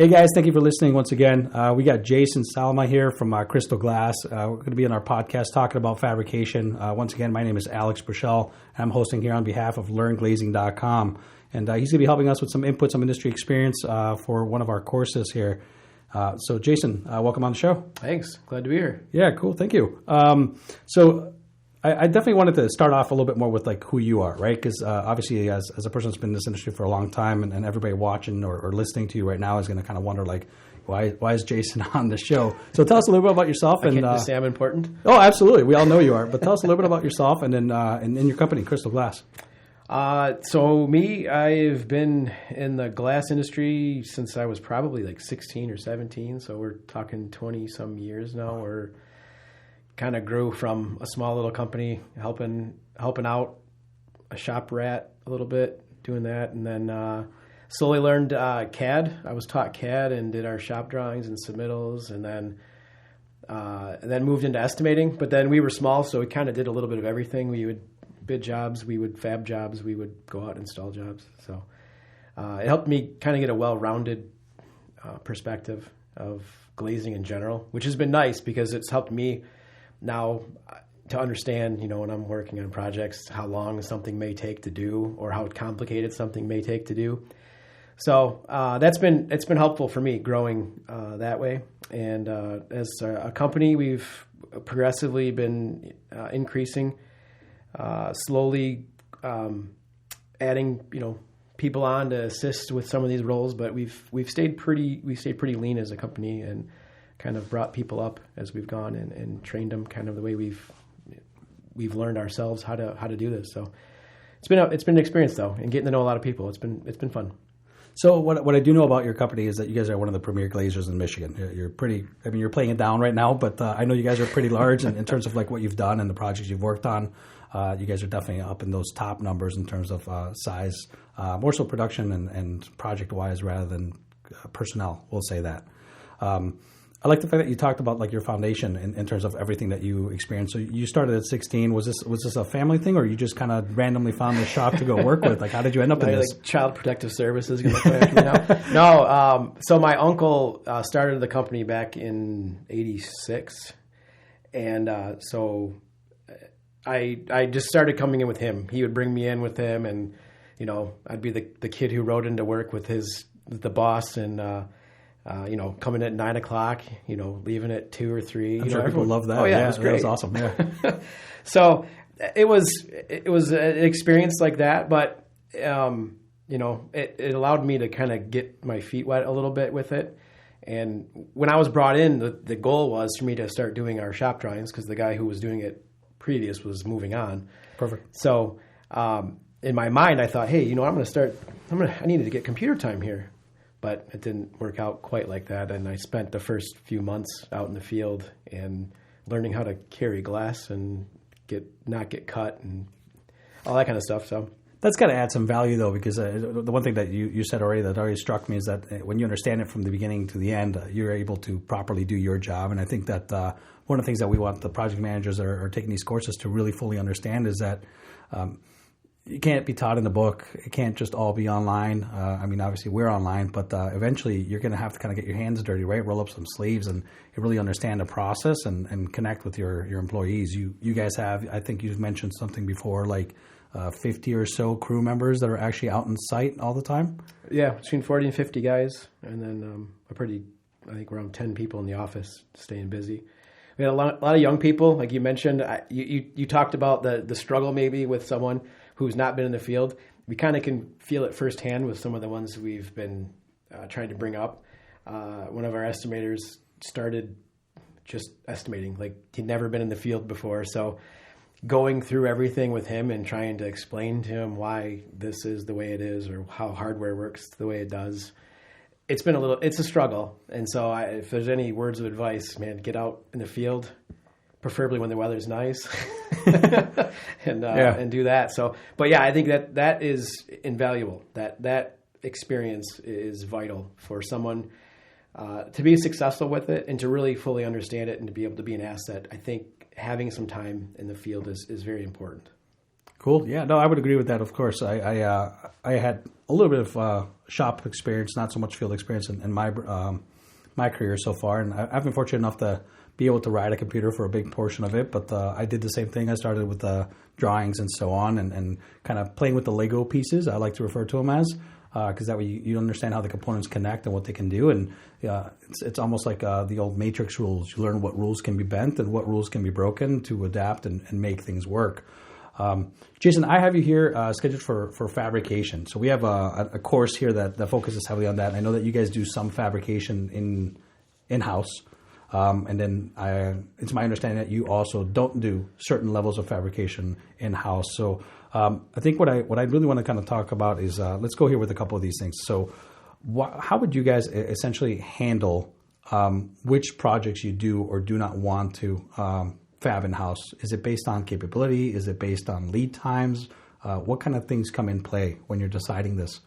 Hey guys, thank you for listening once again. We got Jason Szalma here from Crystal Glass. We're going to be on our podcast talking about fabrication. Once again, my name is Alex Burchell. I'm hosting here on behalf of LearnGlazing.com. And he's going to be helping us with some input, some industry experience for one of our courses here. So Jason, welcome on the show. Thanks. Glad to be here. Yeah, cool. Thank you. So I definitely wanted to start off a little bit more with like who you are, right? Because obviously as a person that's been in this industry for a long time and everybody watching or listening to you right now is going to kind of wonder like, why is Jason on the show? So tell us a little bit about yourself. I can't just say I'm important. Oh, absolutely. We all know you are. But tell us a little bit about yourself and then in your company, Crystal Glass. So me, I've been in the glass industry since I was probably like 16 or 17. So we're talking 20 some years now. We're kind of grew from a small little company helping out a shop rat a little bit, doing that, and then slowly learned CAD. I was taught CAD and did our shop drawings and submittals, and then moved into estimating. But then we were small, so we kind of did a little bit of everything. We would bid jobs, we would fab jobs, we would go out and install jobs. So it helped me kind of get a well-rounded perspective of glazing in general, which has been nice because it's helped me now to understand, when I'm working on projects, how long something may take to do or how complicated something may take to do. So it's been helpful for me growing that way. And as a company, we've progressively been increasing, slowly adding people on to assist with some of these roles. But we've stayed pretty lean as a company and kind of brought people up as we've gone and trained them kind of the way we've learned ourselves how to do this. So it's been an experience though, and getting to know a lot of people. It's been fun. So what I do know about your company is that you guys are one of the premier glaziers in Michigan. You're pretty. I mean, you're playing it down right now, but I know you guys are pretty large in terms of like what you've done and the projects you've worked on. You guys are definitely up in those top numbers in terms of size, more so production and project wise rather than personnel. We'll say that. I like the fact that you talked about like your foundation in terms of everything that you experienced. So you started at 16. Was this a family thing, or you just kind of randomly found this shop to go work with? Like, how did you end up in this? Like Child Protective Services going to play after me now? No. So my uncle started the company back in '86, and so I just started coming in with him. He would bring me in with him, and I'd be the kid who rode into work with the boss and. Coming at 9 o'clock, leaving at 2 or 3. I'm sure people love that. Oh yeah, it was great. That was awesome. Yeah. So it was an experience like that, but it allowed me to kind of get my feet wet a little bit with it. And when I was brought in, the goal was for me to start doing our shop drawings because the guy who was doing it previous was moving on. Perfect. So in my mind, I thought, hey, I needed to get computer time here. But it didn't work out quite like that, and I spent the first few months out in the field and learning how to carry glass and not get cut and all that kind of stuff. So that's got to add some value, though, because the one thing that you said already that already struck me is that when you understand it from the beginning to the end, you're able to properly do your job. And I think that one of the things that we want the project managers that are taking these courses to really fully understand is that you can't be taught in the book. It can't just all be online. Obviously we're online, but eventually you're going to have to kind of get your hands dirty, right? Roll up some sleeves and really understand the process and connect with your employees. You guys have, I think you've mentioned something before, like 50 or so crew members that are actually out on site all the time? Yeah, between 40 and 50 guys. And then I think around 10 people in the office staying busy. We had a lot of young people, like you mentioned. You talked about the struggle maybe with someone who's not been in the field. We kind of can feel it firsthand with some of the ones we've been trying to bring up. One of our estimators started just estimating, like he'd never been in the field before. So going through everything with him and trying to explain to him why this is the way it is or how hardware works the way it does. It's a struggle. And so if there's any words of advice, man, get out in the field, preferably when the weather's nice and do that. So, but yeah, I think that is invaluable. That experience is vital for someone to be successful with it and to really fully understand it and to be able to be an asset. I think having some time in the field is very important. Cool. Yeah, no, I would agree with that. Of course, I had a little bit of shop experience, not so much field experience in my career so far, and I've been fortunate enough to be able to ride a computer for a big portion of it. But I did the same thing. I started with drawings and so on, and kind of playing with the Lego pieces. I like to refer to them as. Because that way you understand how the components connect and what they can do, and it's almost like the old matrix rules. You learn what rules can be bent and what rules can be broken to adapt and make things work. Jason, I have you here scheduled for fabrication. So we have a course here that focuses heavily on that. And I know that you guys do some fabrication in-house. And then it's my understanding that you also don't do certain levels of fabrication in-house. So I think what I really want to kind of talk about is let's go here with a couple of these things. So how would you guys essentially handle which projects you do or do not want to fab in-house? Is it based on capability? Is it based on lead times? What kind of things come in play when you're deciding this?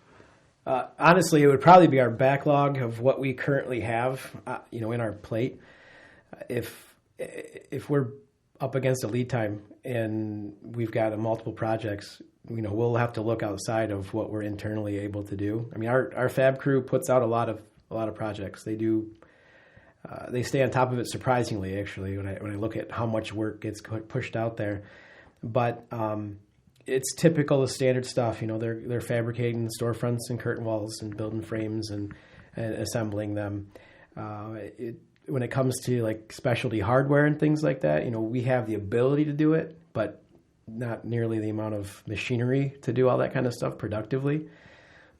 Honestly, it would probably be our backlog of what we currently have, in our plate. If we're up against a lead time and we've got multiple projects, we'll have to look outside of what we're internally able to do. I mean, our fab crew puts out a lot of projects. They do. They stay on top of it surprisingly, actually, when I look at how much work gets pushed out there. But it's typical of standard stuff. They're fabricating storefronts and curtain walls and building frames and assembling them. When it comes to like specialty hardware and things like that, we have the ability to do it, but not nearly the amount of machinery to do all that kind of stuff productively.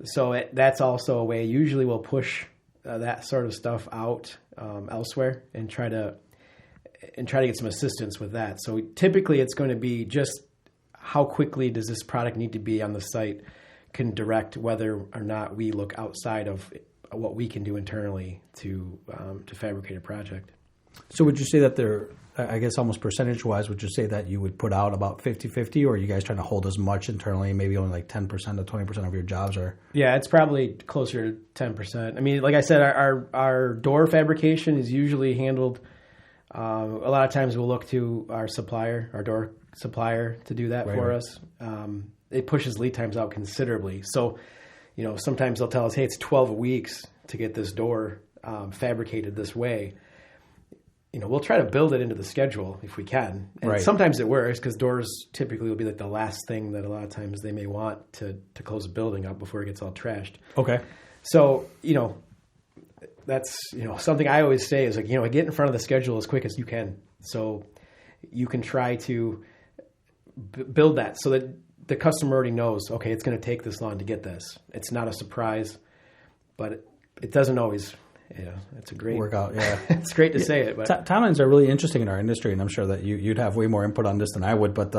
So that's also a way. Usually we'll push that sort of stuff out elsewhere and try to get some assistance with that. So typically it's going to be just how quickly does this product need to be on the site can direct whether or not we look outside of what we can do internally to fabricate a project. So would you say that I guess almost percentage-wise, would you say that you would put out about 50-50, or are you guys trying to hold as much internally, maybe only like 10% to 20% of your jobs are? Yeah, it's probably closer to 10%. I mean, like I said, our door fabrication is usually handled, a lot of times we'll look to our door supplier to do that for us. It pushes lead times out considerably. So, sometimes they'll tell us, hey, it's 12 weeks to get this door fabricated this way. We'll try to build it into the schedule if we can. And sometimes it works because doors typically will be like the last thing that a lot of times they may want to close a building up before it gets all trashed. Okay. So, that's, something I always say is like, get in front of the schedule as quick as you can. So you can try to build that so that the customer already knows, okay, it's going to take this long to get this. It's not a surprise, but it doesn't always. Yeah, it's a great workout. Yeah, it's great to say it. But timelines are really interesting in our industry, and I'm sure that you'd have way more input on this than I would. But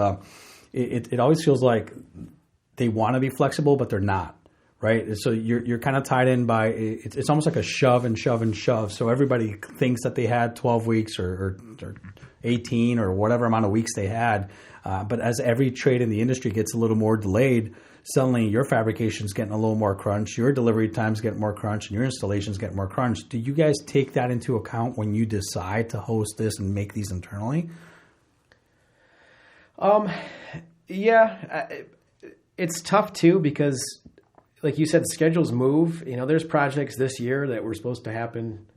it always feels like they want to be flexible, but they're not. Right. So you're kind of tied in by it's almost like a shove and shove and shove. So everybody thinks that they had 12 weeks or 18 or whatever amount of weeks they had. But as every trade in the industry gets a little more delayed, suddenly your fabrication's getting a little more crunch, your delivery times get more crunch, and your installations get more crunch. Do you guys take that into account when you decide to host this and make these internally? Yeah, it's tough too because, like you said, schedules move. There's projects this year that were supposed to happen,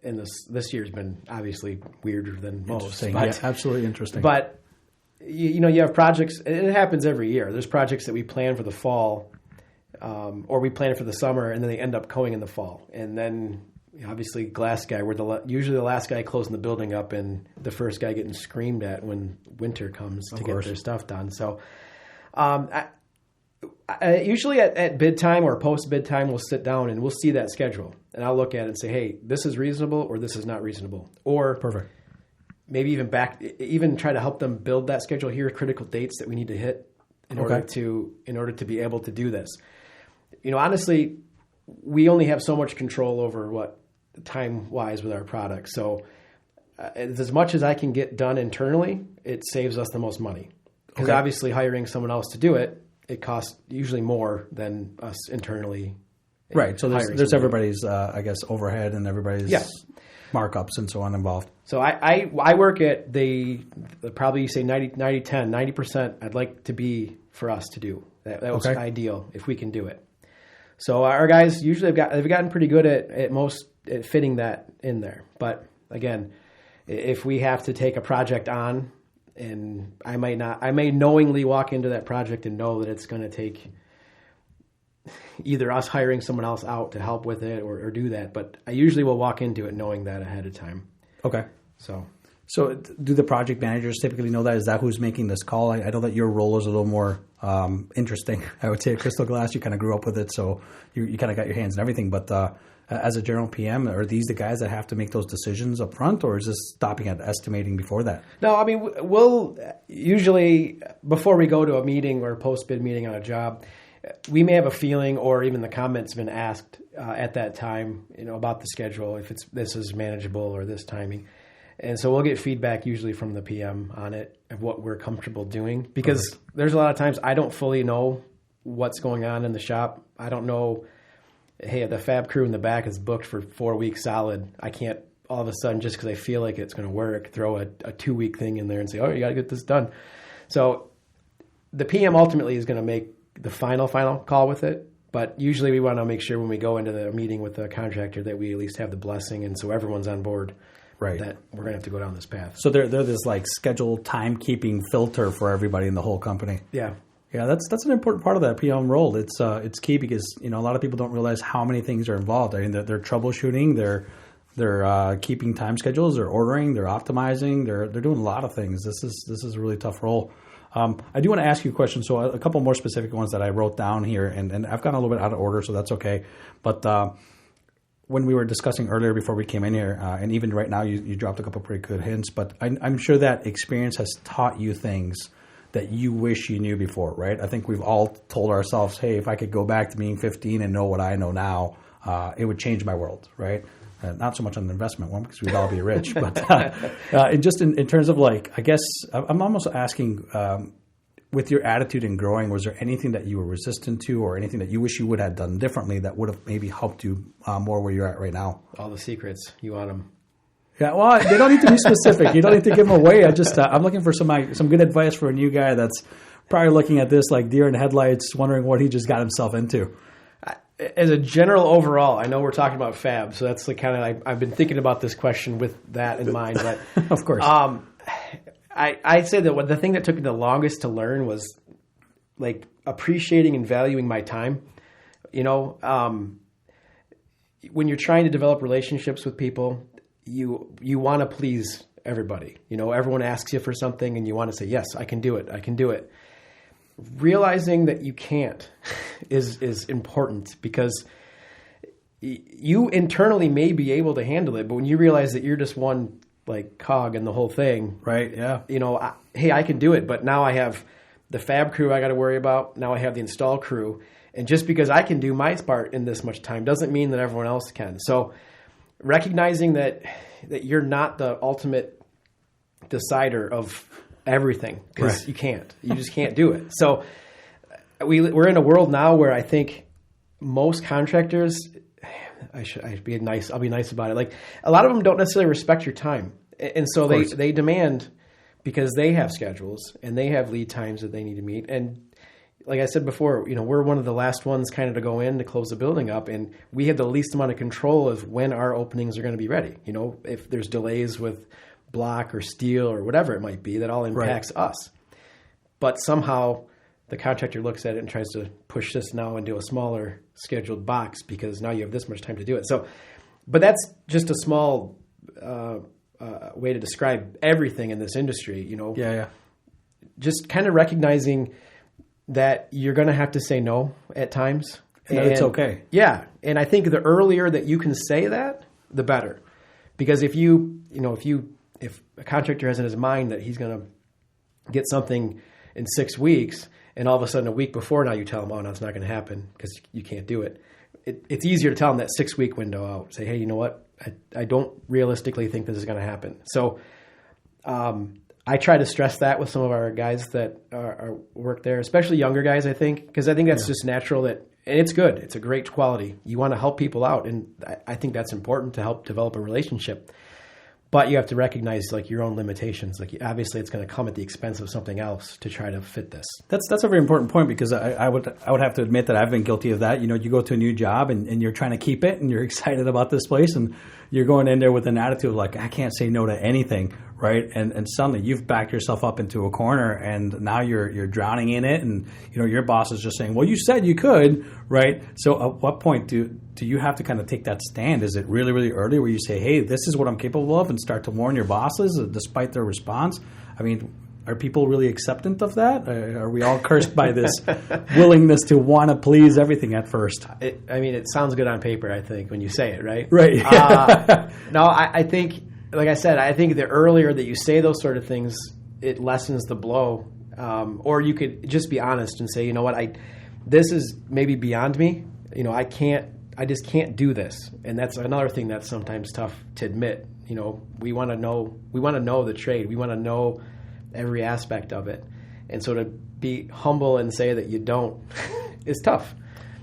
and this year's been obviously weirder than most. Yeah, absolutely interesting. But you have projects, and it happens every year. There's projects that we plan for the fall, or we plan it for the summer, and then they end up going in the fall. And then, obviously, glass guy, we're usually the last guy closing the building up and the first guy getting screamed at when winter comes to get their stuff done. So, usually at bid time or post bid time, we'll sit down and we'll see that schedule, and I'll look at it and say, hey, this is reasonable or this is not reasonable, or perfect. Maybe even try to help them build that schedule. Here are critical dates that we need to hit in order to be able to do this. Honestly, we only have so much control over what time wise with our product. So as much as I can get done internally, it saves us the most money. Because obviously hiring someone else to do it, it costs usually more than us internally. Right. So there's everybody's, I guess, overhead and everybody's markups and so on involved. So I work at probably say 90-10, 90% I'd like to be for us to do. That was ideal if we can do it. So our guys usually they've gotten pretty good at fitting that in there. But again, if we have to take a project on, and I may knowingly walk into that project and know that it's going to take either us hiring someone else out to help with it or do that. But I usually will walk into it knowing that ahead of time. Okay. So do the project managers typically know that? Is that who's making this call? I know that your role is a little more interesting. I would say at Crystal Glass, you kind of grew up with it, so you kind of got your hands in everything. But as a general PM, are these the guys that have to make those decisions up front, or is this stopping at estimating before that? No, I mean, we'll usually, before we go to a meeting or a post-bid meeting on a job, we may have a feeling, or even the comments been asked at that time, about the schedule, if this is manageable or this timing. And so we'll get feedback usually from the PM on it, of what we're comfortable doing. Because there's a lot of times I don't fully know what's going on in the shop. I don't know, hey, the fab crew in the back is booked for 4 weeks solid. I can't all of a sudden, just because I feel like it's going to work, throw a 2-week thing in there and say, oh, you got to get this done. So the PM ultimately is going to make the final call with it. But usually we want to make sure when we go into the meeting with the contractor that we at least have the blessing, and so everyone's on board. Right. That we're going to have to go down this path. So they're this like scheduled timekeeping filter for everybody in the whole company. Yeah. Yeah, that's an important part of that PM role. It's key because a lot of people don't realize how many things are involved. I mean, they're troubleshooting, they're keeping time schedules, they're ordering, they're optimizing, they're doing a lot of things. This is a really tough role. I do want to ask you a question. So a couple more specific ones that I wrote down here, and I've gone a little bit out of order, so that's okay. But when we were discussing earlier before we came in here, and even right now, you dropped a couple pretty good hints. But I'm sure that experience has taught you things that you wish you knew before, right? I think we've all told ourselves, hey, if I could go back to being 15 and know what I know now, it would change my world, right? Not so much on the investment one because we'd all be rich, but just in terms of like, I guess I'm almost asking, with your attitude in growing, was there anything that you were resistant to, or anything that you wish you would have done differently that would have maybe helped you more where you're at right now? All the secrets, you want them. Yeah, well, they don't need to be specific. You don't need to give them away. I'm looking for some good advice for a new guy that's probably looking at this like deer in headlights, wondering what he just got himself into. As a general overall, I know we're talking about fab, so that's the kind of I've been thinking about this question with that in mind. But of course, I'd say that the thing that took me the longest to learn was like appreciating and valuing my time. When you're trying to develop relationships with people, you want to please everybody. Everyone asks you for something, and you want to say, yes, I can do it. I can do it. Realizing that you can't is important, because you internally may be able to handle it, but when you realize that you're just one like cog in the whole thing, right? Yeah. Hey, I can do it, but now I have the fab crew I got to worry about. Now I have the install crew, and just because I can do my part in this much time doesn't mean that everyone else can. So recognizing that you're not the ultimate decider of everything, because you just can't do it. So we're in a world now where I think most contractors, I'll be nice about it. Like a lot of them don't necessarily respect your time. And so they demand, because they have schedules and they have lead times that they need to meet. And like I said before, we're one of the last ones kind of to go in to close the building up, and we have the least amount of control of when our openings are going to be ready. If there's delays with block or steel or whatever it might be, that all impacts us. But somehow the contractor looks at it and tries to push this now into a smaller scheduled box because now you have this much time to do it. So, but that's just a small way to describe everything in this industry, Yeah. Just kind of recognizing that you're going to have to say no at times. And it's okay. Yeah. And I think the earlier that you can say that, the better. Because if a contractor has in his mind that he's going to get something in 6 weeks, and all of a sudden a week before now you tell him, oh, no, it's not going to happen because you can't do it. It's easier to tell him that 6-week window out. Say, hey, you know what? I don't realistically think this is going to happen. So I try to stress that with some of our guys that work there, especially younger guys, I think, because I think that's just natural. And it's good. It's a great quality. You want to help people out, and I think that's important to help develop a relationship. But you have to recognize like your own limitations. Like obviously it's going to come at the expense of something else to try to fit this. That's a very important point, because I would have to admit that I've been guilty of that. You know, you go to a new job and you're trying to keep it and you're excited about this place, and you're going in there with an attitude of like, I can't say no to anything, right? And suddenly you've backed yourself up into a corner, and now you're drowning in it, and you know your boss is just saying, well, you said you could, right? So at what point do you have to kind of take that stand? Is it really, really early where you say, hey, this is what I'm capable of, and start to warn your bosses despite their response? I mean, are people really acceptant of that? Are we all cursed by this willingness to want to please everything at first? It sounds good on paper, I think, when you say it, right? Right. No, I think, like I said, I think the earlier that you say those sort of things, it lessens the blow. Or you could just be honest and say, you know what, this is maybe beyond me. You know, I just can't do this. And that's another thing that's sometimes tough to admit. You know, we want to know the trade. We want to know every aspect of it. And so to be humble and say that you don't is tough.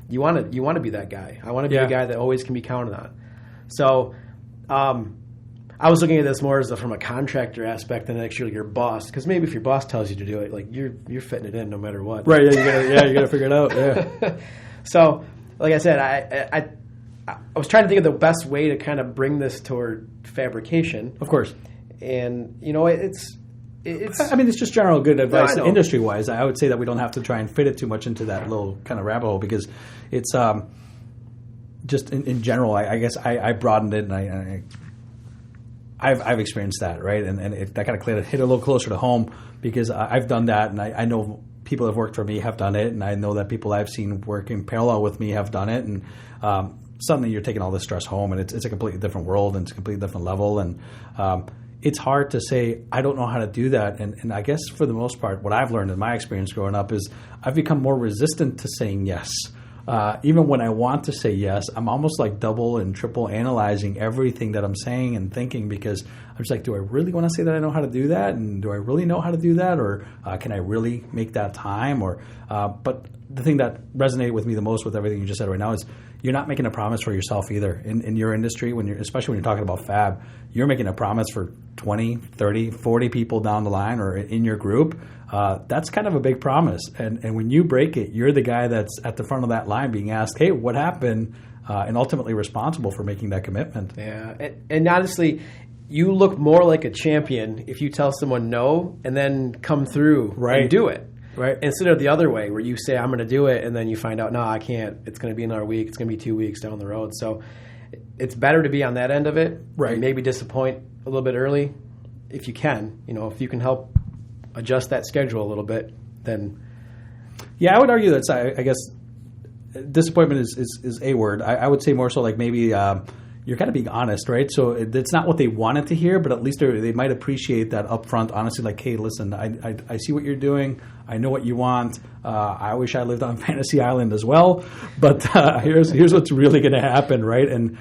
You want to be that guy. I want to be a guy that always can be counted on. So I was looking at this more as from a contractor aspect than actually your boss, because maybe if your boss tells you to do it, like you're fitting it in no matter what. Right. Yeah. You gotta figure it out. Yeah. So, like I said, I was trying to think of the best way to kind of bring this toward fabrication. Of course. And you know, it's. I mean, it's just general good advice, no, industry-wise. I would say that we don't have to try and fit it too much into that little kind of rabbit hole, because it's just in general. I guess I broadened it, and I've experienced that, right? And that kind of hit a little closer to home, because I've done that, and I know people that have worked for me have done it, and I know that people I've seen work in parallel with me have done it, and suddenly you're taking all this stress home, and it's a completely different world, and it's a completely different level, and it's hard to say, I don't know how to do that. And I guess for the most part, what I've learned in my experience growing up is I've become more resistant to saying yes. Even when I want to say yes, I'm almost like double and triple analyzing everything that I'm saying and thinking, because I'm just like, do I really want to say that I know how to do that? And do I really know how to do that? Or can I really make that time? But the thing that resonated with me the most with everything you just said right now is you're not making a promise for yourself either. In your industry, especially when you're talking about fab, you're making a promise for 20, 30, 40 people down the line or in your group. That's kind of a big promise. And when you break it, you're the guy that's at the front of that line being asked, hey, what happened? And ultimately responsible for making that commitment. Yeah. And honestly, you look more like a champion if you tell someone no and then come through and do it. Right. Instead of the other way where you say, I'm going to do it, and then you find out, no, I can't. It's going to be another week. It's going to be 2 weeks down the road. So it's better to be on that end of it. Right. Maybe disappoint a little bit early if you can. You know, if you can help adjust that schedule a little bit, then. Yeah, I would argue that, I guess, disappointment is a word. I would say more so like maybe you're kind of being honest, right? So it's not what they wanted to hear, but at least they might appreciate that upfront honesty. Like, hey, listen, I see what you're doing. I know what you want. I wish I lived on Fantasy Island as well, but here's what's really going to happen, right? And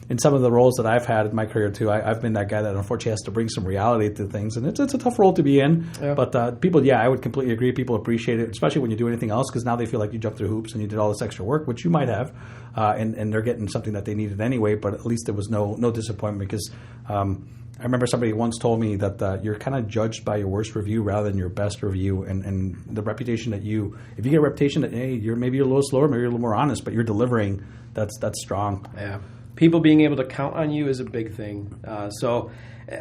in some of the roles that I've had in my career too, I've been that guy that unfortunately has to bring some reality to things, and it's a tough role to be in. Yeah. But people, I would completely agree. People appreciate it, especially when you do anything else, because now they feel like you jumped through hoops and you did all this extra work, which you might have, and they're getting something that they needed anyway. But at least there was no disappointment, because I remember somebody once told me that you're kind of judged by your worst review rather than your best review, and the reputation that if you get a reputation that, hey, you're maybe a little slower, maybe you're a little more honest, but you're delivering, that's strong. Yeah. People being able to count on you is a big thing. So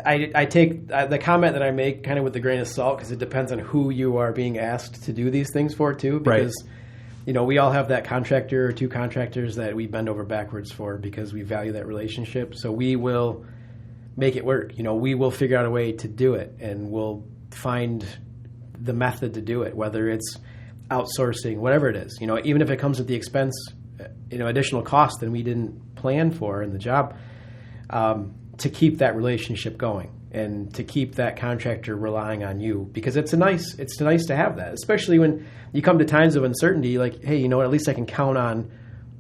I take the comment that I make kind of with a grain of salt, because it depends on who you are being asked to do these things for too, because you know, we all have that contractor or two contractors that we bend over backwards for because we value that relationship. So we will make it work. You know, we will figure out a way to do it, and we'll find the method to do it, whether it's outsourcing, whatever it is. You know, even if it comes at the expense, you know, additional cost than we didn't plan for in the job, to keep that relationship going and to keep that contractor relying on you, because it's nice to have that, especially when you come to times of uncertainty. Like, hey, you know what? At least I can count on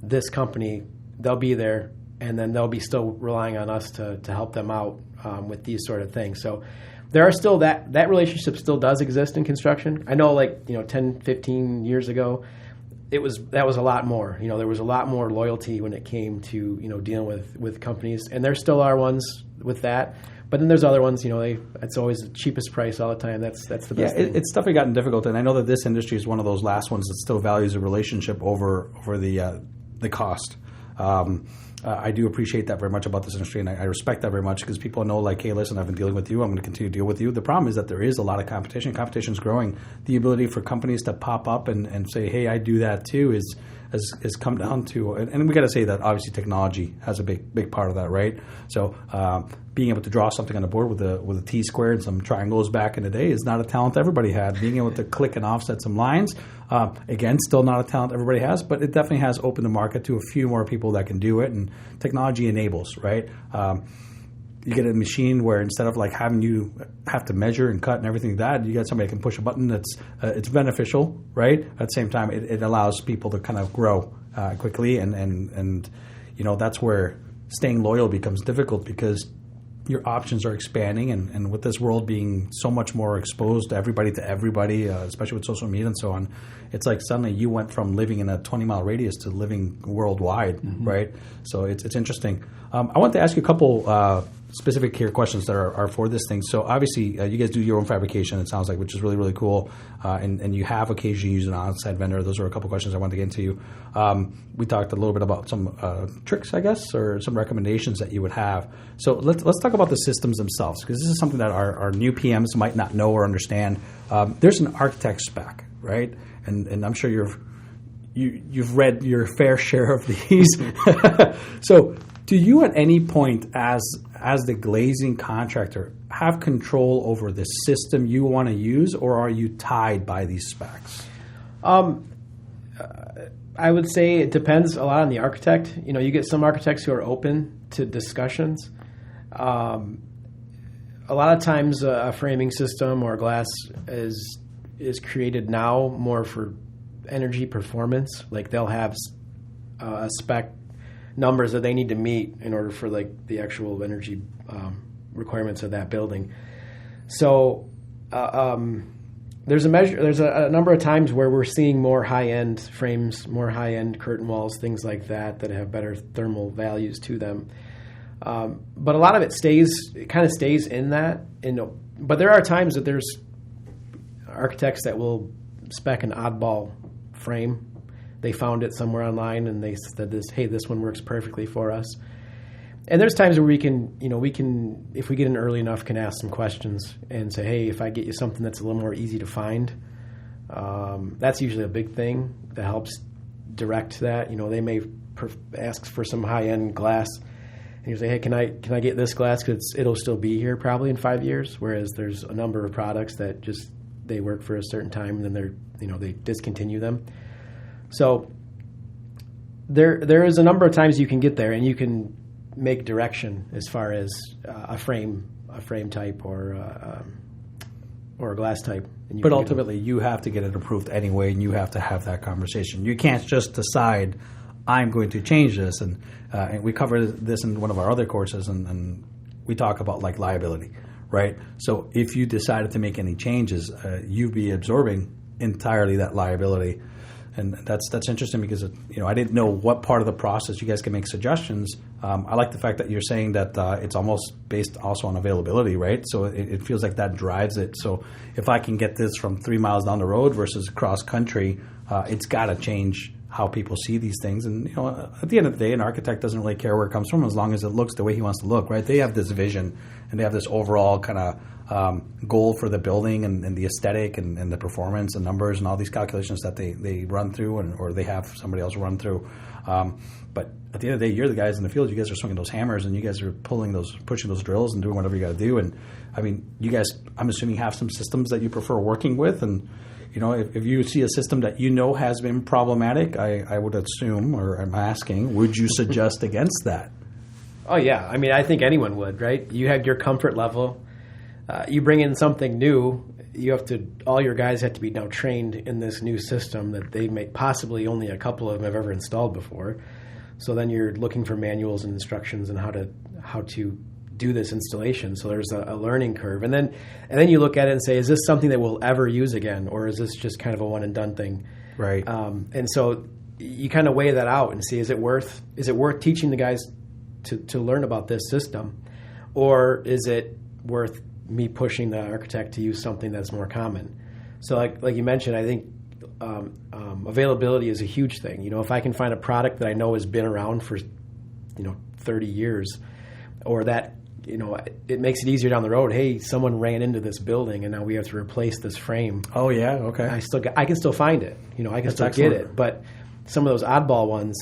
this company. They'll be there. And then they'll be still relying on us to help them out with these sort of things. So there are still that relationship still does exist in construction. I know, like, you know, 10, 15 years ago, that was a lot more. You know, there was a lot more loyalty when it came to, you know, dealing with companies. And there still are ones with that. But then there's other ones, it's always the cheapest price all the time. That's the best thing. It's definitely gotten difficult, and I know that this industry is one of those last ones that still values a relationship over the cost. I do appreciate that very much about this industry, and I respect that very much because people know, like, hey, listen, I've been dealing with you. I'm going to continue to deal with you. The problem is that there is a lot of competition. Competition is growing. The ability for companies to pop up and say, hey, I do that too has come down to, and we got to say that obviously technology has a big part of that, right? So being able to draw something on the board with a T-square and some triangles back in the day is not a talent everybody had. Being able to click and offset some lines, again, still not a talent everybody has, but it definitely has opened the market to a few more people that can do it, and technology enables, right? You get a machine where instead of like having you have to measure and cut and everything like that, you got somebody that can push a button that's it's beneficial, right? At the same time, it allows people to kind of grow quickly, and that's where staying loyal becomes difficult because your options are expanding, and with this world being so much more exposed to everybody, especially with social media and so on, it's like suddenly you went from living in a 20-mile radius to living worldwide, right? So it's interesting. I want to ask you a couple specific here questions that are for this thing. So obviously you guys do your own fabrication, it sounds like, which is really, really cool. And you have occasionally used an outside vendor. Those are a couple questions I wanted to get into you. We talked a little bit about some tricks, I guess, or some recommendations that you would have. So let's talk about the systems themselves, because this is something that our new PMs might not know or understand. There's an architect spec, right? And I'm sure you've read your fair share of these. So do you at any point as the glazing contractor have control over the system you want to use, or are you tied by these specs? I would say it depends a lot on the architect. You get some architects who are open to discussions. A lot of times a framing system or glass is created now more for energy performance. Like they'll have a spec numbers that they need to meet in order for like the actual energy requirements of that building. So there's a number of times where we're seeing more high-end frames, more high-end curtain walls, things like that have better thermal values to them. But a lot of it kind of stays in that. But there are times that there's architects that will spec an oddball frame. They found it somewhere online and they said this one works perfectly for us. And there's times where we can, if we get in early enough, can ask some questions and say, hey, if I get you something that's a little more easy to find, that's usually a big thing that helps direct that. They may ask for some high-end glass, and you say, hey, can I get this glass because it'll still be here probably in 5 years. Whereas there's a number of products that just they work for a certain time and then they discontinue them. So there is a number of times you can get there and you can make direction as far as a frame type or a glass type. But ultimately, you have to get it approved anyway, and you have to have that conversation. You can't just decide, I'm going to change this. And we cover this in one of our other courses, and we talk about like liability, right? So if you decided to make any changes, you'd be absorbing entirely that liability. And that's interesting because I didn't know what part of the process you guys can make suggestions. I like the fact that you're saying that it's almost based also on availability, right? So it feels like that drives it. So if I can get this from 3 miles down the road versus cross country, it's got to change how people see these things. And at the end of the day, an architect doesn't really care where it comes from as long as it looks the way he wants to look, right? They have this vision and they have this overall kind of goal for the building and the aesthetic and the performance and numbers and all these calculations that they run through or they have somebody else run through. But at the end of the day, you're the guys in the field. You guys are swinging those hammers and you guys are pushing those drills and doing whatever you got to do. And I mean, you guys, I'm assuming, have some systems that you prefer working with. And if you see a system that has been problematic, I would assume, or I'm asking, would you suggest against that? Oh yeah, I mean, I think anyone would, right? You have your comfort level. You bring in something new, all your guys have to be now trained in this new system that they may possibly only a couple of them have ever installed before. So then you're looking for manuals and instructions on how to do this installation. So there's a learning curve. And then you look at it and say, is this something that we'll ever use again? Or is this just kind of a one and done thing? Right. And so you kind of weigh that out and see, is it worth teaching the guys to learn about this system? or is it worth me pushing the architect to use something that's more common? So like you mentioned, I think availability is a huge thing. If I can find a product that I know has been around for 30 years, or that it makes it easier down the road. Hey, someone ran into this building and now we have to replace this frame. Oh yeah, okay. I can still find it. I can still get it. But some of those oddball ones,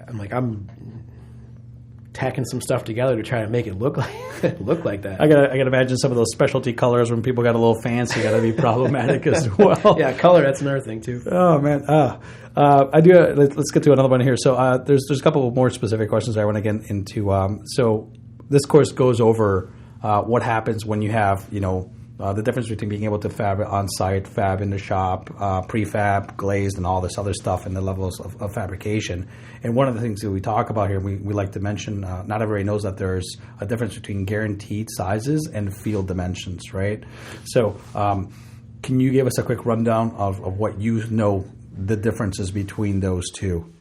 I'm tacking some stuff together to try to make it look like that. I gotta imagine some of those specialty colors when people got a little fancy got to be problematic as well. Yeah, color, that's another thing too. Oh man, I do. Let's get to another one here. So there's a couple of more specific questions I want to get into. So this course goes over what happens when you have the difference between being able to fab on site, fab in the shop, prefab, glazed, and all this other stuff, and the levels of fabrication. And one of the things that we talk about here, we like to mention, not everybody knows that there's a difference between guaranteed sizes and field dimensions, right? So can you give us a quick rundown of what the differences between those two?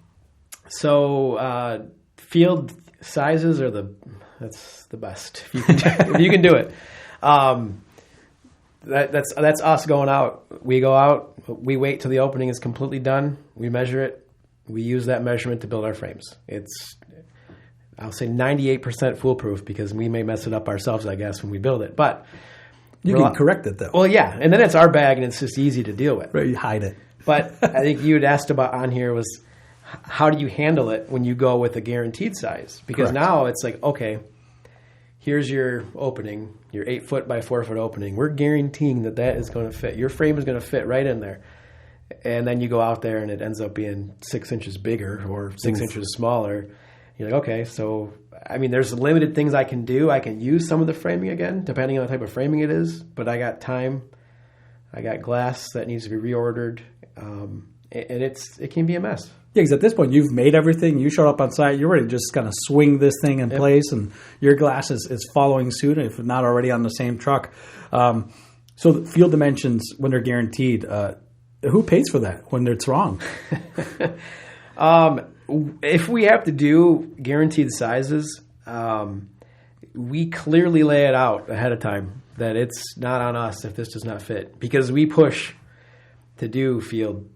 So field sizes are that's the best if you can do it. That's us going out. We go out. We wait till the opening is completely done. We measure it. We use that measurement to build our frames. I'll say 98% foolproof, because we may mess it up ourselves, I guess, when we build it. But you can correct it though. Well, yeah, and then it's our bag, and it's just easy to deal with. Right, you hide it. But I think you had asked about on here was, how do you handle it when you go with a guaranteed size? Because now it's like, okay, here's your opening, your 8 foot by 4 foot opening. We're guaranteeing that is going to fit. Your frame is going to fit right in there. And then you go out there and it ends up being 6 inches bigger or 6 inches smaller. You're like, okay, so, there's limited things I can do. I can use some of the framing again, depending on the type of framing it is. But I got time. I got glass that needs to be reordered. And it can be a mess. Yeah, because at this point, you've made everything. You showed up on site. You're ready to just kind of swing this thing in place, and your glass is following suit, if not already on the same truck. So the field dimensions, when they're guaranteed, who pays for that when it's wrong? If we have to do guaranteed sizes, we clearly lay it out ahead of time that it's not on us if this does not fit, because we push to do field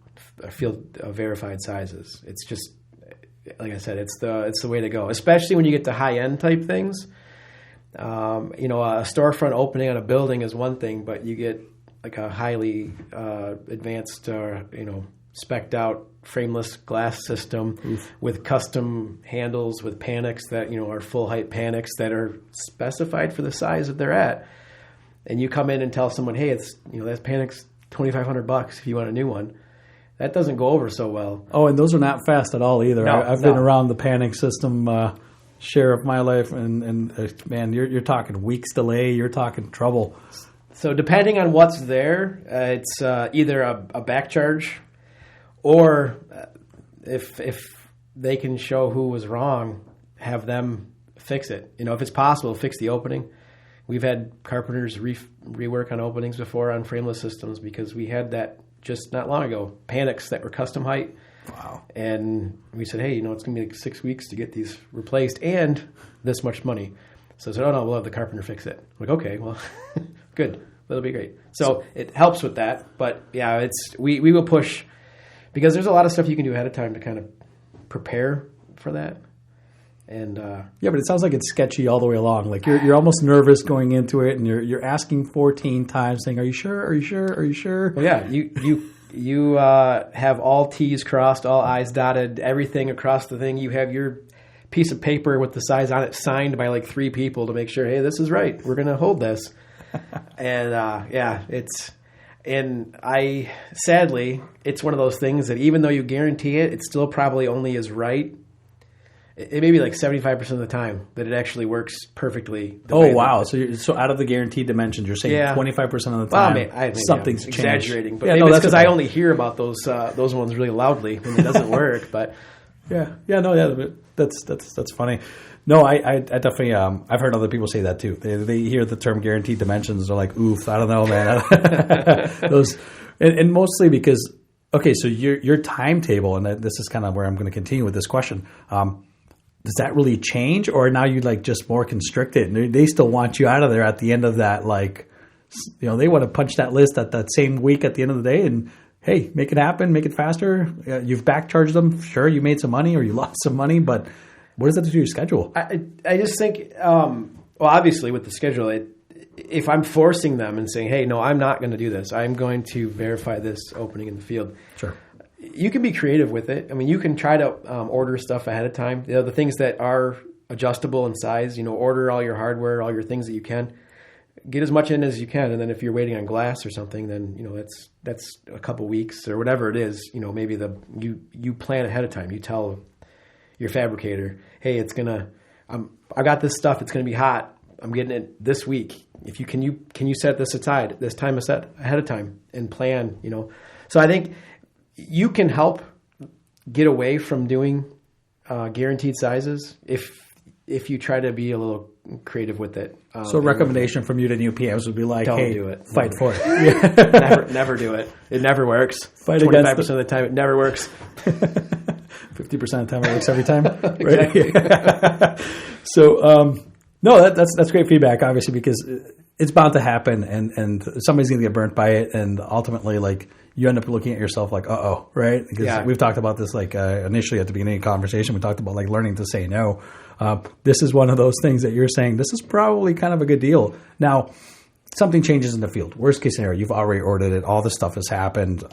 verified sizes. It's just, like I said, it's the way to go, especially when you get to high end type things. A storefront opening on a building is one thing, but you get like a highly advanced, spec'd out frameless glass system with custom handles with panics that are full height panics that are specified for the size that they're at. And you come in and tell someone, hey, it's that panic's $2,500 if you want a new one. That doesn't go over so well. Oh, and those are not fast at all either. No, I've been around the panic system share of my life, and man, you're talking weeks delay. You're talking trouble. So depending on what's there, it's either a back charge, or if they can show who was wrong, have them fix it. If it's possible, fix the opening. We've had carpenters rework on openings before on frameless systems, because we had that just not long ago, panics that were custom height. Wow. And we said, hey, it's going to be like 6 weeks to get these replaced and this much money. So I said, oh, no, we'll have the carpenter fix it. I'm like, okay, well, good. That'll be great. So it helps with that. But, yeah, we will push, because there's a lot of stuff you can do ahead of time to kind of prepare for that. And yeah, but it sounds like it's sketchy all the way along. Like you're almost nervous going into it, and you're asking 14 times, saying, "Are you sure? Are you sure? Are you sure?" Well, yeah, you have all T's crossed, all I's dotted, everything across the thing. You have your piece of paper with the size on it signed by like 3 people to make sure, hey, this is right. We're going to hold this. And sadly, it's one of those things that even though you guarantee it, it's still probably only is right. It may be like 75% of the time that it actually works perfectly. Oh, wow. So out of the guaranteed dimensions, you're saying 25% of the time something's exaggerating. But maybe it's because I only hear about those ones really loudly when it doesn't work. But that's funny. No, I definitely I've heard other people say that too. They hear the term guaranteed dimensions, they're like, oof, I don't know, man. Those, and mostly because, okay, so your timetable, and this is kind of where I'm going to continue with this question. does that really change, or now you like just more constricted and they still want you out of there at the end of that? Like, they want to punch that list at that same week at the end of the day and, hey, make it happen, make it faster. You've back charged them. Sure, you made some money or you lost some money, but what does that do to your schedule? I just think, well, obviously with the schedule, if I'm forcing them and saying, hey, no, I'm not going to do this. I'm going to verify this opening in the field. Sure. You can be creative with it. I mean, you can try to order stuff ahead of time. The things that are adjustable in size, order all your hardware, all your things that you can. Get as much in as you can, and then if you're waiting on glass or something, then that's a couple weeks or whatever it is. Maybe you plan ahead of time. You tell your fabricator, hey, I got this stuff. It's gonna be hot. I'm getting it this week. If you can you set this aside, this time is set ahead of time and plan. So I think you can help get away from doing guaranteed sizes if you try to be a little creative with it. So a recommendation from you to new PMs would be like, don't hey, do it. Fight Never. for it. never do it. It never works. Fight 25% of the time, it never works. 50% of the time it works every time. Exactly. Right? So, no, that's great feedback, obviously, because it's bound to happen and somebody's going to get burnt by it. And ultimately, like, you end up looking at yourself like, uh-oh, right? Because we've talked about this, like, initially at the beginning of the conversation, we talked about, like, learning to say no. This is one of those things that you're saying, this is probably kind of a good deal. Now, something changes in the field. Worst case scenario, you've already ordered it. All this stuff has happened.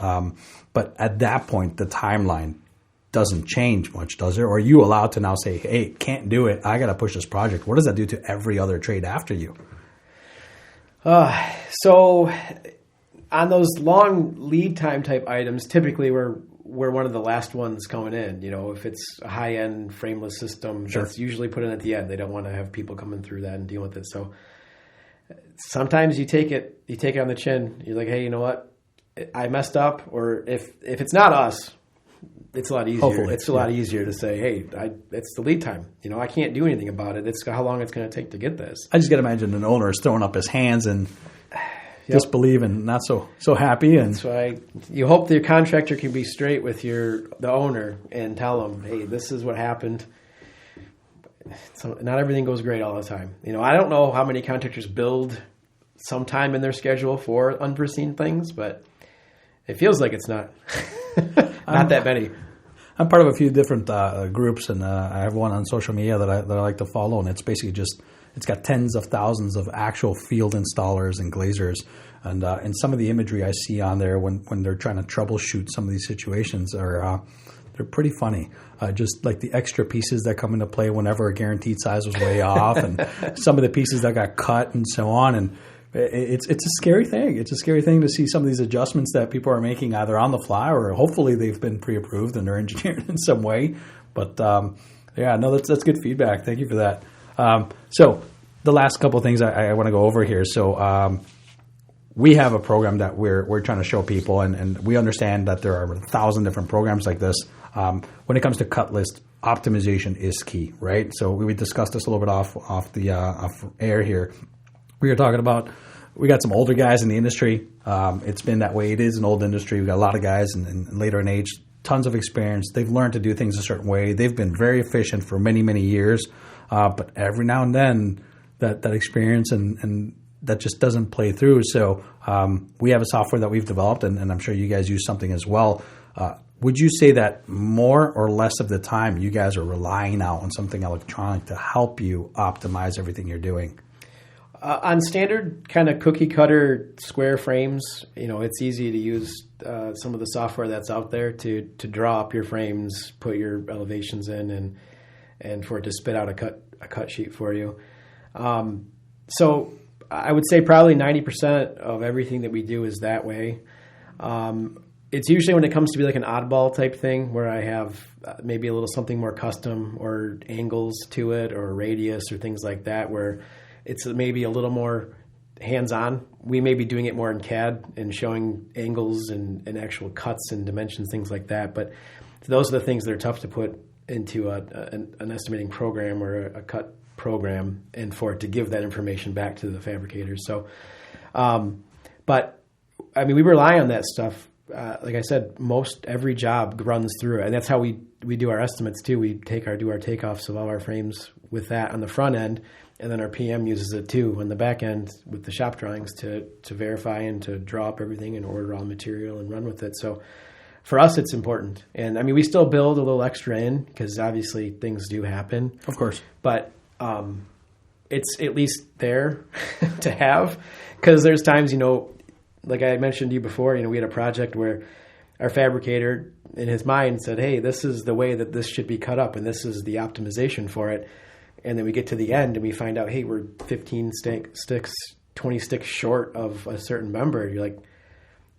But at that point, the timeline doesn't change much, does it? Or are you allowed to now say, hey, can't do it. I got to push this project. What does that do to every other trade after you? So on those long lead time type items, typically we're one of the last ones coming in. If it's a high-end frameless system, sure, that's usually put in at the end. They don't want to have people coming through that and deal with it. So sometimes you take it on the chin. You're like, hey, you know what? I messed up. Or if it's not us, it's a lot easier. Hopefully. It's a lot easier to say, hey, it's the lead time. I can't do anything about it. It's how long it's going to take to get this. I just got to imagine an owner is throwing up his hands and disbelief and not so happy. And that's why you hope the contractor can be straight with the owner and tell them, hey, this is what happened. So not everything goes great all the time. I don't know how many contractors build some time in their schedule for unforeseen things, but it feels like it's not that many. I'm part of a few different groups, and I have one on social media that I like to follow, and it's basically it's got tens of thousands of actual field installers and glaziers, and some of the imagery I see on there when they're trying to troubleshoot some of these situations are they're pretty funny. Just like the extra pieces that come into play whenever a guaranteed size was way off, and some of the pieces that got cut and so on, and it's a scary thing. It's a scary thing to see some of these adjustments that people are making either on the fly or hopefully they've been pre-approved and they're engineered in some way. But that's good feedback. Thank you for that. So the last couple of things I want to go over here. So we have a program that we're trying to show people, and we understand that there are 1,000 different programs like this. When it comes to cut list, optimization is key, right? So we discussed this a little bit off air here. We were talking about, we got some older guys in the industry. It's been that way. It is an old industry. We got a lot of guys and later in age, tons of experience. They've learned to do things a certain way. They've been very efficient for many, many years. But every now and then that experience and that just doesn't play through. So we have a software that we've developed, and I'm sure you guys use something as well. Would you say that more or less of the time you guys are relying now on something electronic to help you optimize everything you're doing? On standard kind of cookie cutter square frames, it's easy to use some of the software that's out there to draw up your frames, put your elevations in, and for it to spit out a cut sheet for you. So I would say probably 90% of everything that we do is that way. It's usually when it comes to be like an oddball type thing where I have maybe a little something more custom or angles to it or radius or things like that where it's maybe a little more hands-on. We may be doing it more in CAD and showing angles and actual cuts and dimensions, things like that. But those are the things that are tough to put into an estimating program or a cut program and for it to give that information back to the fabricators. So, but I mean, we rely on that stuff like I said, most every job runs through it, and that's how we do our estimates too. We do our takeoffs of all our frames with that on the front end, and then our PM uses it too on the back end with the shop drawings to verify and to draw up everything and order all the material and run with it. So for us, it's important. And I mean, we still build a little extra in because obviously things do happen. Of course. But it's at least there to have, because there's times, like I mentioned to you before, we had a project where our fabricator in his mind said, hey, this is the way that this should be cut up and this is the optimization for it. And then we get to the end and we find out, hey, we're 15 sticks, 20 sticks short of a certain member. You're like,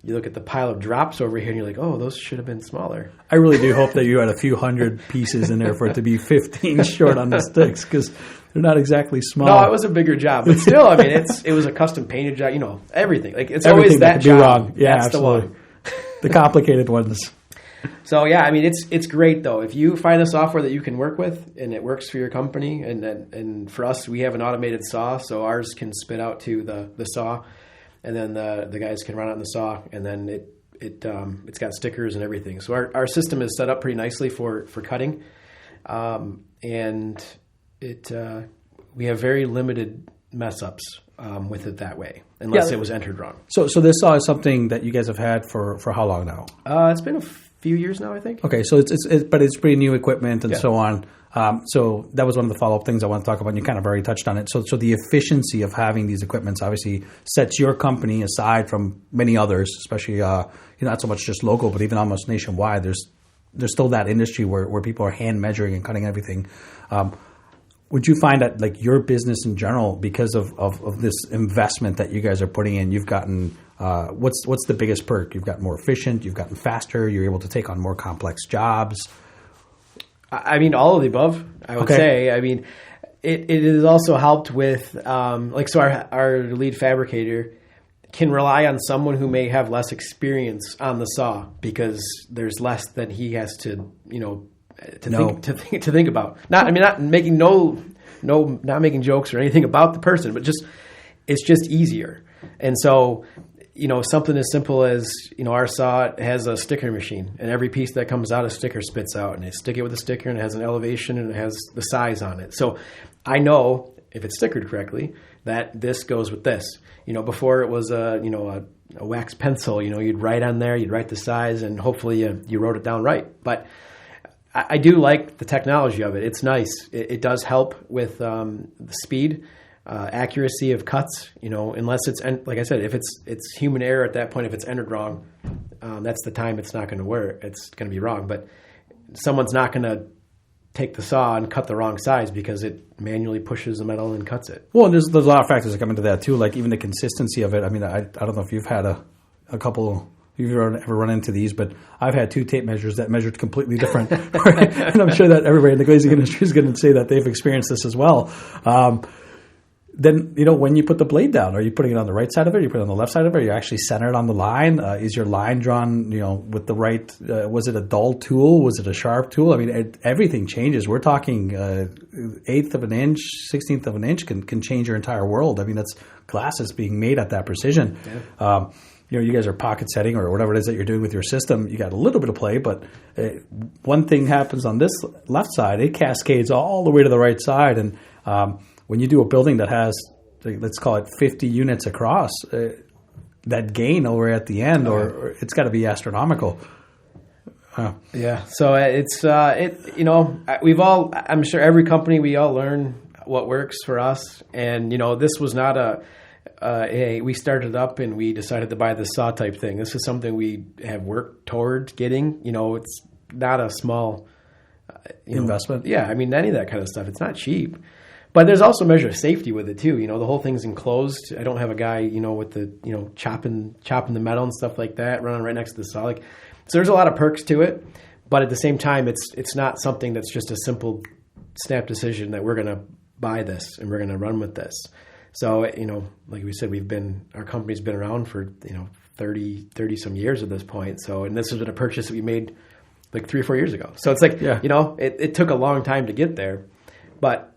you look at the pile of drops over here and you're like, oh, those should have been smaller. I really do hope that you had a few hundred pieces in there for it to be 15 short on the sticks, because they're not exactly small. No, it was a bigger job, but still, I mean, it was a custom painted job, everything. Like it's Everything always that could be job. wrong. Yeah, that's absolutely. The one. The complicated ones. So yeah, I mean, it's great though. If you find a software that you can work with and it works for your company, and for us, we have an automated saw, so ours can spit out to the saw, and then the guys can run it on the saw, and then it's got stickers and everything. So our system is set up pretty nicely for cutting, and we have very limited mess ups with it that way, unless it was entered wrong. So this saw is something that you guys have had for how long now? It's been a few years now, I think. Okay, so but it's pretty new equipment and so on. So that was one of the follow-up things I want to talk about, and you kind of already touched on it. So the efficiency of having these equipments obviously sets your company aside from many others, especially not so much just local, but even almost nationwide. There's still that industry where people are hand measuring and cutting everything. Would you find that, like, your business in general, because of this investment that you guys are putting in, you've gotten what's the biggest perk? You've gotten more efficient, you've gotten faster, you're able to take on more complex jobs. I mean, all of the above, I would say. I mean, it has also helped with, so our lead fabricator can rely on someone who may have less experience on the saw, because there's less that he has to, think about. Not making not making jokes or anything about the person, but it's just easier. And so, something as simple as, our saw has a sticker machine, and every piece that comes out, a sticker spits out, and they stick it with a sticker, and it has an elevation, and it has the size on it. So I know, if it's stickered correctly, that this goes with this. Before it was a wax pencil, you'd write on there, you'd write the size, and hopefully you wrote it down right. But I do like the technology of it. It's nice. It does help with the speed, accuracy of cuts, unless it's, like I said, if it's human error at that point, if it's entered wrong, that's the time it's not going to work. It's going to be wrong. But someone's not going to take the saw and cut the wrong size because it manually pushes the metal and cuts it. Well, and there's a lot of factors that come into that too, like even the consistency of it. I mean, I don't know if you've had a couple, if you've ever run into these, but I've had two tape measures that measured completely different. Right? And I'm sure that everybody in the glazing industry is going to say that they've experienced this as well. Then, when you put the blade down, are you putting it on the right side of it? Are you putting it on the left side of it? Are you actually centered on the line? Is your line drawn, with the right, was it a dull tool? Was it a sharp tool? I mean, everything changes. We're talking eighth of an inch, 16th of an inch can change your entire world. I mean, that's glasses being made at that precision. Yeah. You guys are pocket setting or whatever it is that you're doing with your system. You got a little bit of play, but one thing happens on this left side, it cascades all the way to the right side. And when you do a building that has, let's call it 50 units across, that gain over at the end, or it's got to be astronomical. Yeah. So I'm sure every company, we all learn what works for us. And, this was not we started up and we decided to buy the saw type thing. This is something we have worked towards getting. It's not a small investment. Yeah. I mean, any of that kind of stuff, it's not cheap. But there's also a measure of safety with it too. The whole thing's enclosed. I don't have a guy, with the, chopping the metal and stuff like that, running right next to the saw. So there's a lot of perks to it, but at the same time, it's not something that's just a simple snap decision that we're going to buy this and we're going to run with this. So, like we said, our company's been around for, 30 some years at this point. So, and this has been a purchase that we made like 3 or 4 years ago. So it's like, it took a long time to get there, but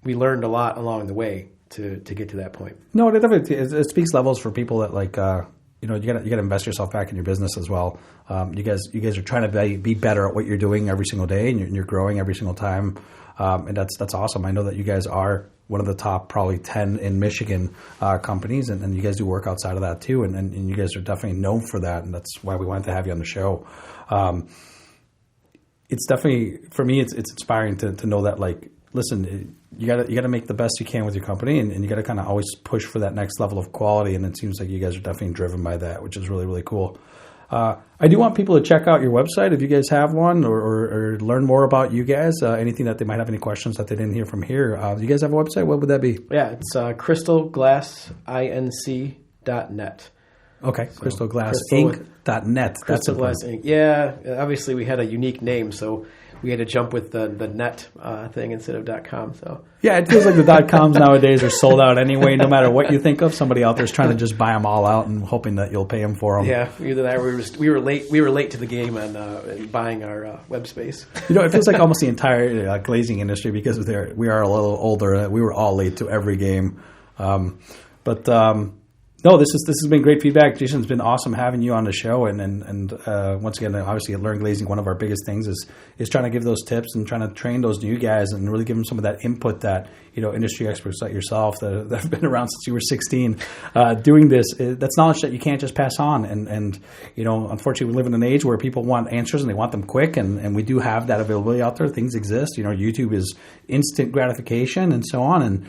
we learned a lot along the way to get to that point. No, it speaks levels for people that you got to invest yourself back in your business as well. You guys are trying to be better at what you're doing every single day, and you're growing every single time, and that's awesome. I know that you guys are one of the top probably 10 in Michigan companies, and you guys do work outside of that too, and you guys are definitely known for that, and that's why we wanted to have you on the show. It's definitely, for me, it's inspiring to know that, like, listen, you got to make the best you can with your company, and you got to kind of always push for that next level of quality. And it seems like you guys are definitely driven by that, which is really, really cool. I do want people to check out your website if you guys have one, or learn more about you guys. Anything that they might have any questions that they didn't hear from here. Do you guys have a website? What would that be? Yeah, it's crystalglassinc.net. Okay, so crystalglassinc.net. Crystal Glass Inc. Yeah, obviously we had a unique name, so we had to jump with the net thing instead of .com. So yeah, it feels like the .coms nowadays are sold out anyway. No matter what you think of, somebody out there is trying to just buy them all out and hoping that you'll pay them for them. Yeah, either that or we were late. We were late to the game on buying our web space. It feels like almost the entire glazing industry, because we are a little older. We were all late to every game, No, this has been great feedback. Jason, it's been awesome having you on the show, and once again, obviously at LearnGlazing, one of our biggest things is trying to give those tips and trying to train those new guys and really give them some of that input that industry experts like yourself that have been around since you were 16 doing this. That's knowledge that you can't just pass on, and unfortunately, we live in an age where people want answers and they want them quick, and we do have that availability out there. Things exist. YouTube is instant gratification and so on, and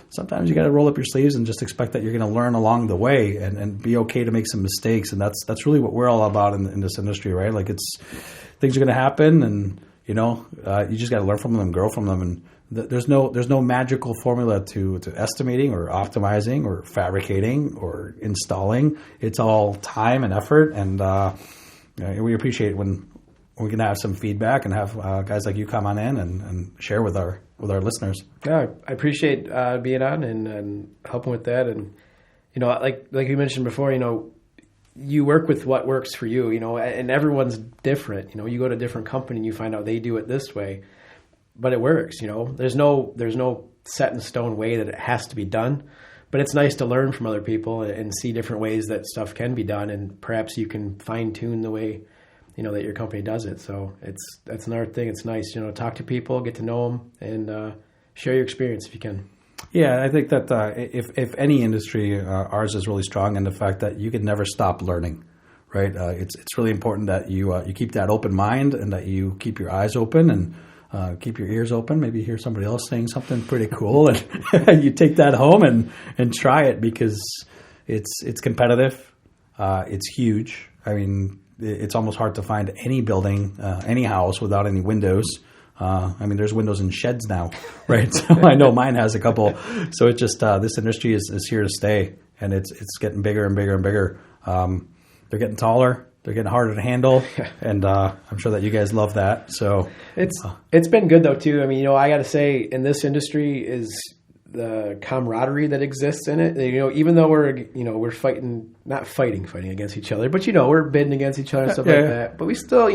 sometimes you got to roll up your sleeves and just expect that you're going to learn along the way and be okay to make some mistakes. And that's really what we're all about in this industry, right? Like, things are going to happen, and you just got to learn from them and grow from them. And there's no magical formula to estimating or optimizing or fabricating or installing. It's all time and effort. And we appreciate when we can have some feedback and have guys like you come on in and share with our listeners. Yeah, I appreciate being on and helping with that. And like you mentioned before, you work with what works for you. And everyone's different. You go to a different company and you find out they do it this way, but it works. There's no set in stone way that it has to be done. But it's nice to learn from other people and see different ways that stuff can be done, and perhaps you can fine tune the way that your company does it. So that's another thing. It's nice, talk to people, get to know them, and share your experience if you can. Yeah, I think that if any industry, ours is really strong in the fact that you can never stop learning, right? It's really important that you keep that open mind and that you keep your eyes open and keep your ears open. Maybe hear somebody else saying something pretty cool, and you take that home and try it, because it's competitive. It's huge. I mean, it's almost hard to find any building, any house without any windows. There's windows in sheds now, right? So I know mine has a couple. So it's just this industry is here to stay, and it's getting bigger and bigger and bigger. They're getting taller. They're getting harder to handle, and I'm sure that you guys love that. So it's been good though too. I got to say, in this industry is the camaraderie that exists in it. Even though we're fighting, not fighting against each other, but we're bidding against each other and stuff like that. But we still,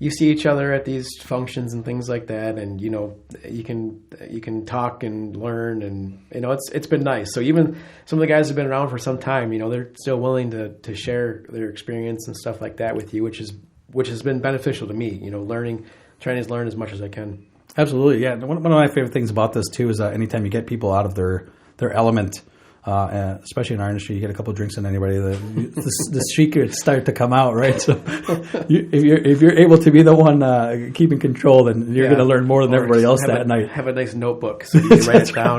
you see each other at these functions and things like that, and you can talk and learn, and it's been nice. So even some of the guys have been around for some time, they're still willing to share their experience and stuff like that with you, which has been beneficial to me. Trying to learn as much as I can. Absolutely, yeah. One of my favorite things about this too is anytime you get people out of their element, especially in our industry, you get a couple of drinks in anybody, the secrets start to come out, right? So if you're able to be the one keeping control, then you're going to learn more than everybody else that night. Have a nice notebook so you can write it down.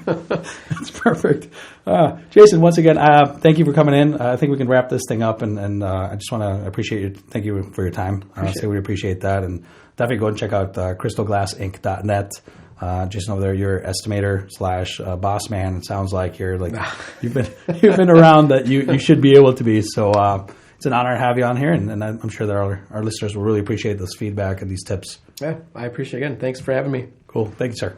That's perfect. Jason, once again, thank you for coming in. I think we can wrap this thing up, and I just want to appreciate you. Thank you for your time. We appreciate that, and definitely go and check out crystalglassinc.net. Jason, over there, you're estimator / boss man. It sounds like you've been around that you should be able to be. So it's an honor to have you on here, and I'm sure that our listeners will really appreciate this feedback and these tips. Yeah, I appreciate it again. Thanks for having me. Cool. Thank you, sir.